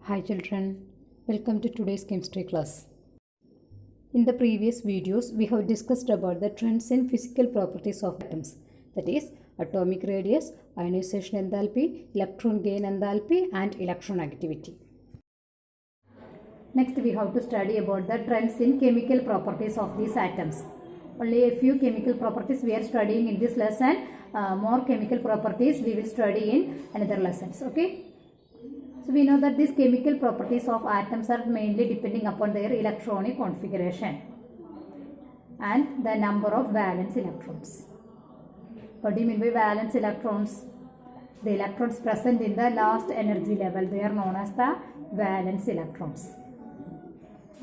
Hi children, welcome to today's chemistry class. In the previous videos, we have discussed about the trends in physical properties of atoms, that is atomic radius, ionization enthalpy, electron gain enthalpy and electronegativity. Next we have to study about the trends in chemical properties of these atoms. Only a few chemical properties we are studying in this lesson. More chemical properties we will study in another lessons. Okay. So we know that these chemical properties of atoms are mainly depending upon their electronic configuration and the number of valence electrons. What do you mean by valence electrons? The electrons present in the last energy level, they are known as the valence electrons.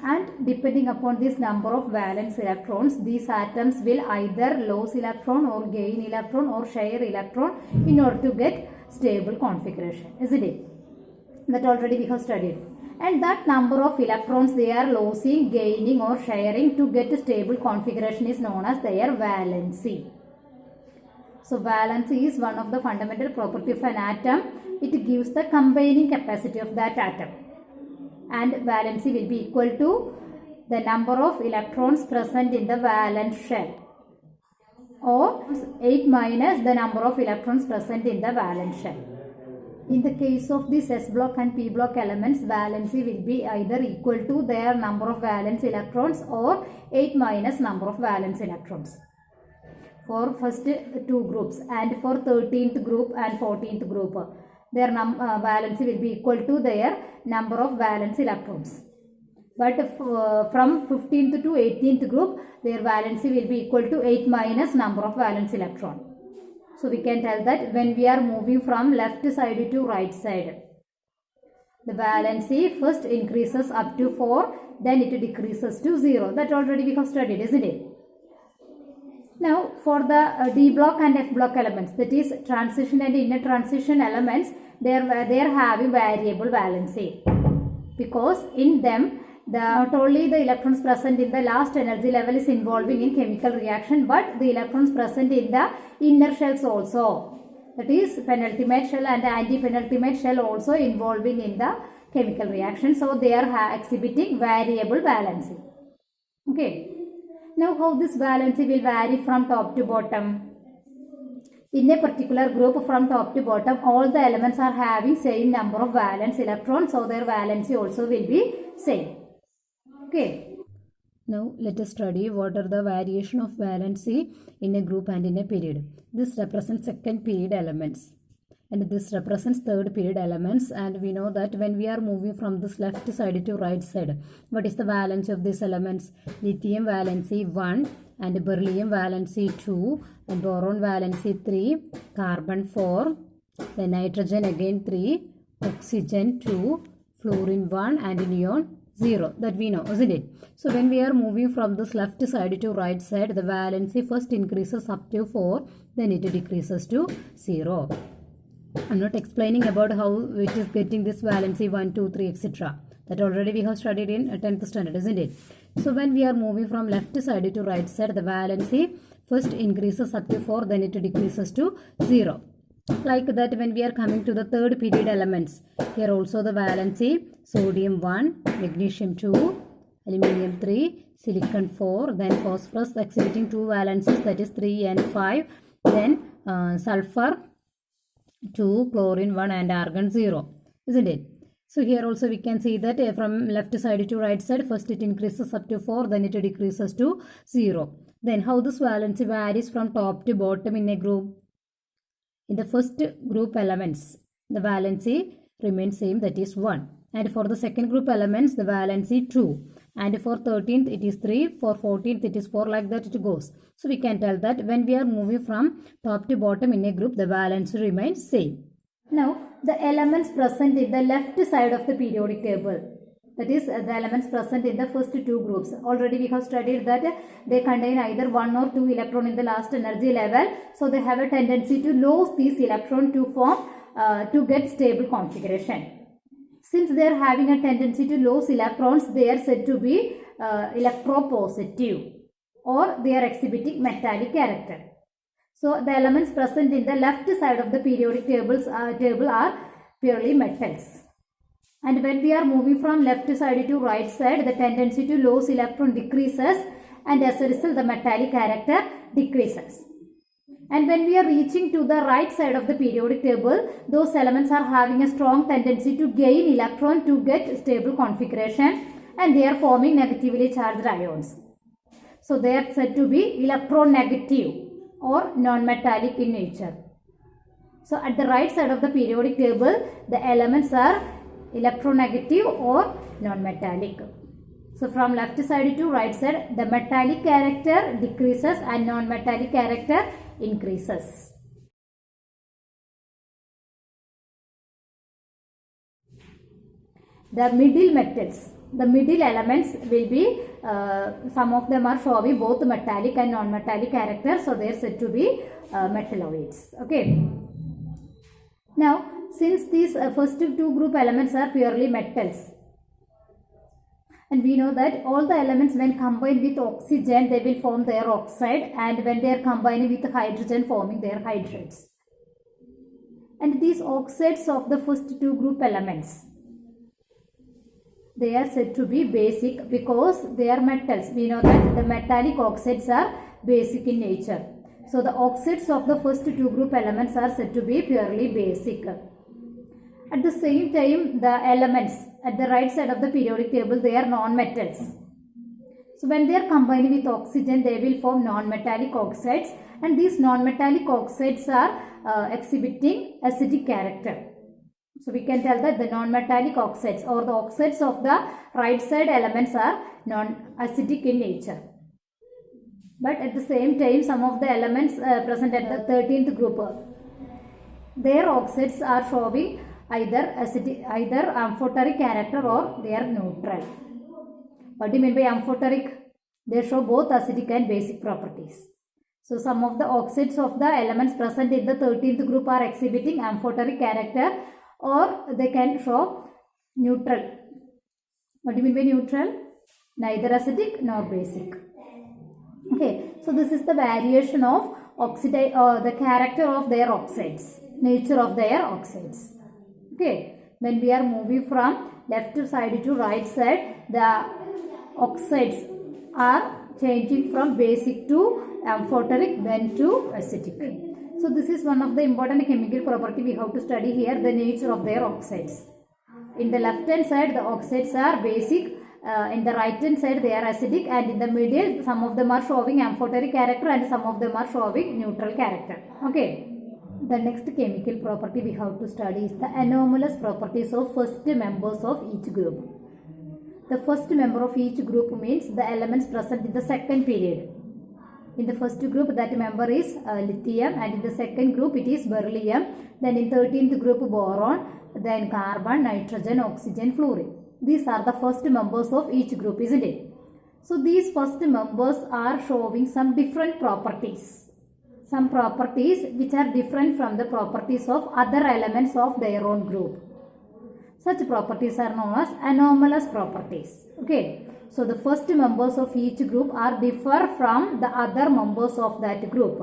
And depending upon this number of valence electrons, these atoms will either lose electron or gain electron or share electron in order to get stable configuration, isn't it? That already we have studied. And that number of electrons they are losing, gaining or sharing to get a stable configuration is known as their valency. So valency is one of the fundamental property of an atom. It gives the combining capacity of that atom. And valency will be equal to the number of electrons present in the valence shell, or 8 minus the number of electrons present in the valence shell. In the case of these S block and P block elements, valency will be either equal to their number of valence electrons or 8 minus number of valence electrons for first two groups, and for 13th group and 14th group their valency will be equal to their number of valence electrons. But from 15th to 18th group, their valency will be equal to 8 minus number of valence electron. So we can tell that when we are moving from left side to right side, the valency first increases up to 4, then it decreases to 0. That already we have studied, isn't it? Now for the D block and F block elements, that is transition and inner transition elements, they are having variable valency, because in them not only the electrons present in the last energy level is involving in chemical reaction, but the electrons present in the inner shells also, that is penultimate shell and anti-penultimate shell also involving in the chemical reaction. So they are exhibiting variable valency. Okay. Now how this valency will vary from top to bottom? In a particular group, from top to bottom, all the elements are having same number of valence electrons, so their valency also will be same. Okay. Now let us study what are the variation of valency in a group and in a period. This represents second period elements and this represents third period elements, and we know that when we are moving from this left side to right side, what is the valency of these elements? Lithium valency 1 and beryllium valency 2 and boron valency 3, carbon 4, then nitrogen again 3, oxygen 2, fluorine 1 and neon 0. That we know, isn't it? So when we are moving from this left side to right side, the valency first increases up to 4, then it decreases to 0. I'm not explaining about how it is getting this valency 1, 2, 3, etc. That already we have studied in 10th standard, isn't it? So when we are moving from left side to right side, the valency first increases up to 4, then it decreases to 0. Like that, when we are coming to the third period elements, here also the valency sodium 1, magnesium 2, aluminium 3, silicon 4, then phosphorus exhibiting 2 valencies, that is 3 and 5, then sulfur 2, chlorine 1 and argon 0, isn't it? So here also we can see that from left side to right side, first it increases up to 4, then it decreases to 0. Then how this valency varies from top to bottom in a group? In the first group elements, the valency remains same, that is 1. And for the second group elements, the valency 2. And for 13th, it is 3. For 14th, it is 4. Like that it goes. So we can tell that when we are moving from top to bottom in a group, the valency remains same. Now, the elements present in the left side of the periodic table, that is the elements present in the first two groups. Already we have studied that they contain either 1 or 2 electron in the last energy level. So they have a tendency to lose these electrons to form to get stable configuration. Since they are having a tendency to lose electrons, they are said to be electropositive, or they are exhibiting metallic character. So the elements present in the left side of the periodic table are purely metals. And when we are moving from left side to right side, the tendency to lose electron decreases, and as a result the metallic character decreases. And when we are reaching to the right side of the periodic table, those elements are having a strong tendency to gain electron to get stable configuration, and they are forming negatively charged ions. So they are said to be electronegative or non-metallic in nature. So at the right side of the periodic table, the elements are electronegative or non-metallic. So from left side to right side, the metallic character decreases and non-metallic character increases. The middle metals, the middle elements will be, some of them are showing both metallic and non-metallic character, so they are said to be metalloids. Okay. Now, since these first two group elements are purely metals, and we know that all the elements when combined with oxygen, they will form their oxide, and when they are combined with hydrogen, forming their hydrates. And these oxides of the first two group elements, they are said to be basic because they are metals. We know that the metallic oxides are basic in nature. So the oxides of the first two group elements are said to be purely basic. At the same time, the elements at the right side of the periodic table, they are non-metals. So when they are combined with oxygen, they will form non-metallic oxides, and these non-metallic oxides are exhibiting acidic character. So we can tell that the non-metallic oxides or the oxides of the right side elements are non-acidic in nature. But at the same time, some of the elements present at the 13th group, their oxides are showing either acidic, either amphoteric character, or they are neutral. What do you mean by amphoteric? They show both acidic and basic properties. So some of the oxides of the elements present in the 13th group are exhibiting amphoteric character, or they can show neutral. What do you mean by neutral? Neither acidic nor basic. Okay, so this is the variation of the character of their oxides, nature of their oxides. Okay, when we are moving from left side to right side, the oxides are changing from basic to amphoteric, then to acidic. So this is one of the important chemical property we have to study here, the nature of their oxides. In the left hand side, the oxides are basic. In the right hand side, they are acidic, and in the middle, some of them are showing amphoteric character and some of them are showing neutral character. Okay. The next chemical property we have to study is the anomalous properties of first members of each group. The first member of each group means the elements present in the second period. In the first group, that member is lithium, and in the second group it is beryllium. Then in 13th group, boron, then carbon, nitrogen, oxygen, fluorine. These are the first members of each group, isn't it? So these first members are showing some different properties. Some properties which are different from the properties of other elements of their own group. Such properties are known as anomalous properties. Okay. So the first members of each group are differ from the other members of that group.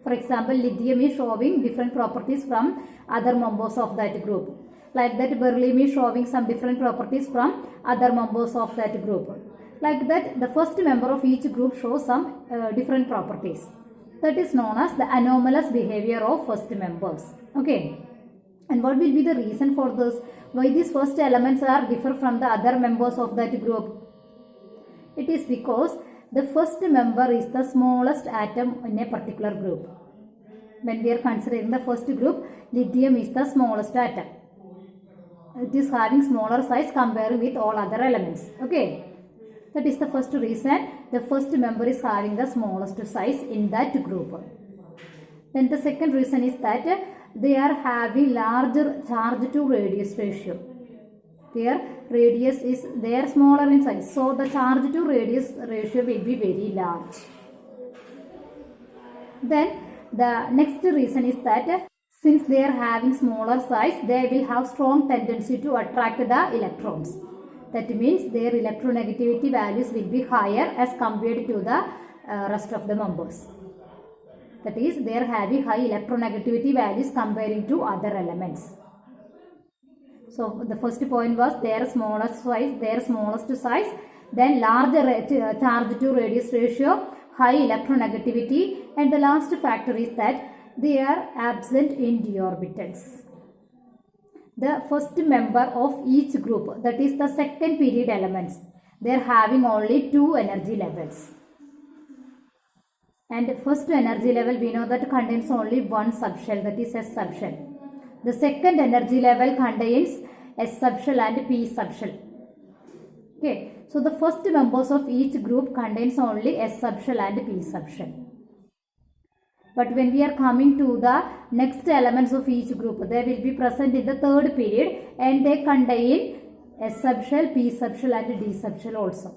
For example, lithium is showing different properties from other members of that group. Like that, beryllium is showing some different properties from other members of that group. Like that, the first member of each group shows some different properties. That is known as the anomalous behavior of first members. Okay. And what will be the reason for this? Why these first elements are differ from the other members of that group? It is because the first member is the smallest atom in a particular group. When we are considering the first group, lithium is the smallest atom. It is having smaller size compared with all other elements. Okay. That is the first reason. The first member is having the smallest size in that group. Then the second reason is that they are having larger charge to radius ratio. Their radius is, they are smaller in size. So the charge to radius ratio will be very large. Then the next reason is that since they are having smaller size, they will have strong tendency to attract the electrons. That means their electronegativity values will be higher as compared to the rest of the members. That is, they are having high electronegativity values comparing to other elements. So the first point was their smallest size, then larger charge to radius ratio, high electronegativity, and the last factor is that they are absent in d orbitals. The first member of each group, that is the second period elements, they are having only 2 energy levels. And first energy level we know that contains only one subshell, that is S subshell. The second energy level contains S subshell and P subshell. Okay, so the first members of each group contains only S subshell and P subshell. But when we are coming to the next elements of each group, they will be present in the third period and they contain S subshell, P subshell and D subshell also.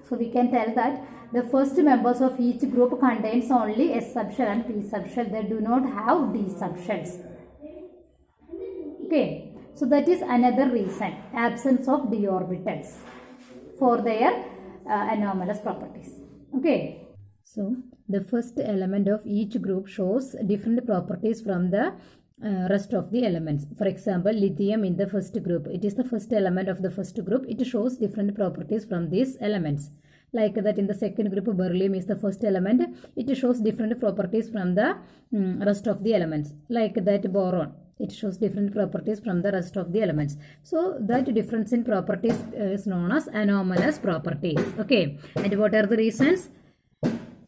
So we can tell that the first members of each group contains only S subshell and P subshell. They do not have D subshells. Okay, so that is another reason, absence of d orbitals for their anomalous properties. Okay, so the first element of each group shows different properties from the rest of the elements. For example, lithium in the first group, it is the first element of the first group. It shows different properties from these elements. Like that in the second group, beryllium is the first element. It shows different properties from the rest of the elements. Like that boron, it shows different properties from the rest of the elements. So that difference in properties is known as anomalous properties. Okay, and what are the reasons?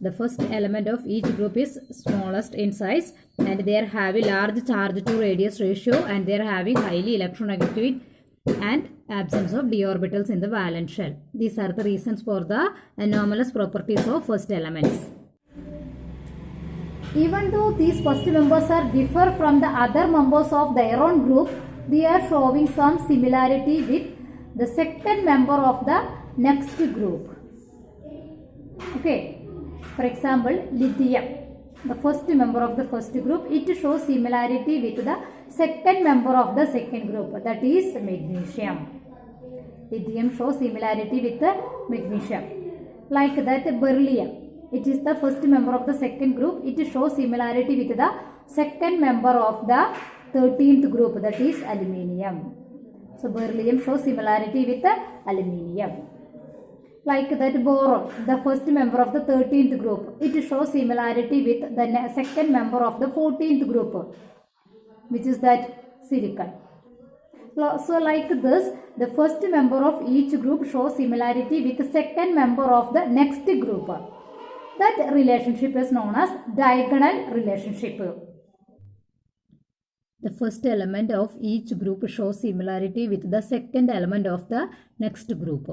The first element of each group is smallest in size and they are having large charge to radius ratio and they are having highly electronegativity and absence of d orbitals in the valence shell. These are the reasons for the anomalous properties of first elements. Even though these first members are differ from the other members of their own group, they are showing some similarity with the second member of the next group. Okay, for example, lithium, the first member of the first group, it shows similarity with the second member of the second group, that is magnesium. Lithium shows similarity with the magnesium. Like that beryllium, it is the first member of the second group. It shows similarity with the second member of the 13th group, that is aluminium. So beryllium shows similarity with the aluminium. Like that boron, the first member of the 13th group, it shows similarity with the second member of the 14th group, which is that silicon. So like this, the first member of each group shows similarity with the second member of the next group. That relationship is known as diagonal relationship. The first element of each group shows similarity with the second element of the next group.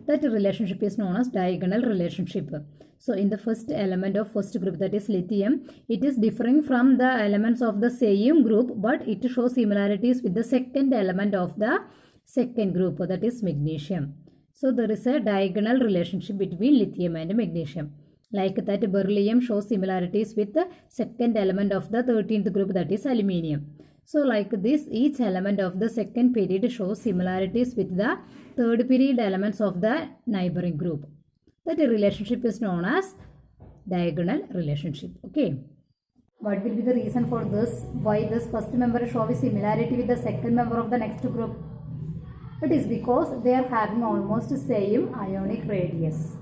That relationship is known as diagonal relationship. So in the first element of first group, that is lithium, it is differing from the elements of the same group, but it shows similarities with the second element of the second group, that is magnesium. So there is a diagonal relationship between lithium and magnesium. Like that beryllium shows similarities with the second element of the 13th group, that is aluminium. So like this, each element of the second period shows similarities with the third period elements of the neighboring group. That relationship is known as diagonal relationship. Okay. What will be the reason for this? Why this first member shows similarity with the second member of the next group? It is because they are having almost same ionic radius.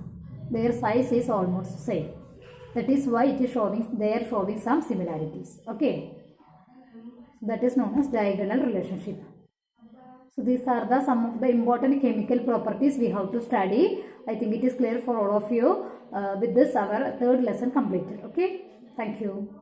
Their size is almost same. That is why it is showing, they are showing some similarities. Okay. That is known as diagonal relationship. So these are the some of the important chemical properties we have to study. I think it is clear for all of you. With this, our third lesson completed. Okay. Thank you.